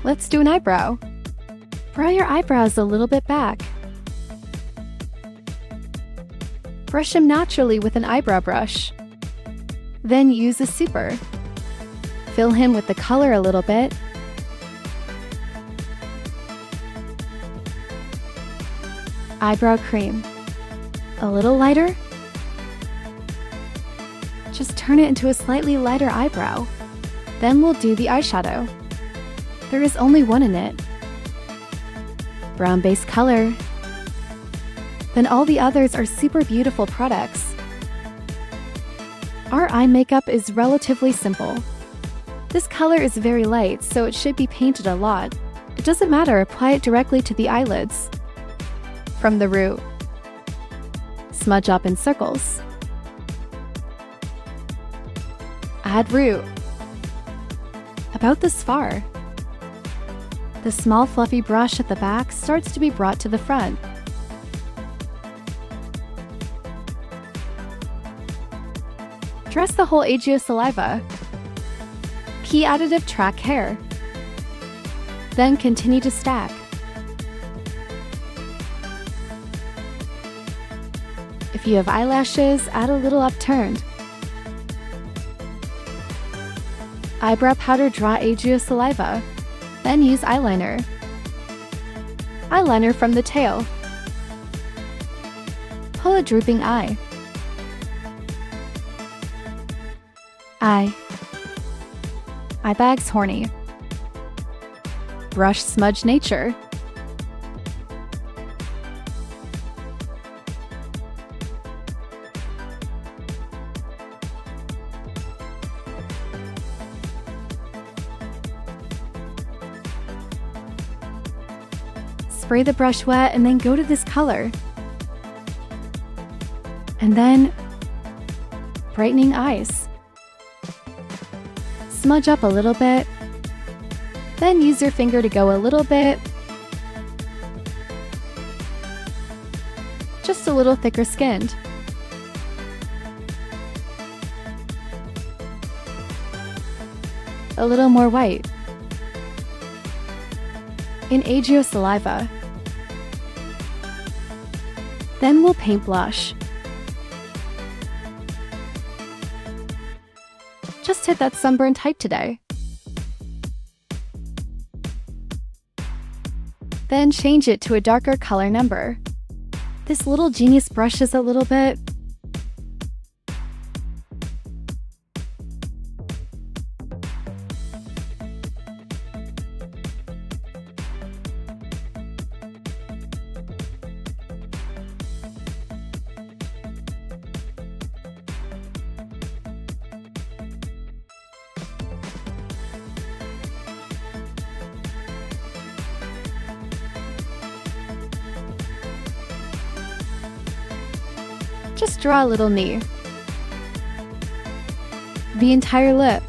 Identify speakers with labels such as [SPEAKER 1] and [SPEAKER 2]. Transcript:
[SPEAKER 1] Let's do an eyebrow. Brow your eyebrows a little bit back. Brush them naturally with an eyebrow brush. Then use a super. Fill him with the color a little bit. Eyebrow cream. A little lighter. Just turn it into a slightly lighter eyebrow. Then we'll do the eyeshadow. There is only one in it. Brown base color. Then all the others are super beautiful products. Our eye makeup is relatively simple. This color is very light, so it should be painted a lot. It doesn't matter, apply it directly to the eyelids. From the root. Smudge up in circles. Add root. About this far. The small fluffy brush at the back starts to be brought to the front. Dress the whole Aegyo-saliva. Key additive track hair. Then continue to stack. If you have eyelashes, add a little upturned. Eyebrow powder draw Aegyo-saliva. Then use eyeliner. Eyeliner from the tail. Pull a drooping eye. Eye. Eye bags horny. Brush smudge nature. Spray the brush wet and then go to this color. And then brightening eyes. Smudge up a little bit. Then use your finger to go a little bit. Just a little thicker skinned. A little more white. In Aegyo-saliva. Then we'll paint blush. Just hit that sunburn type today. Then change it to a darker color number. This little genius brushes a little bit. Just draw a little knee. The entire lip.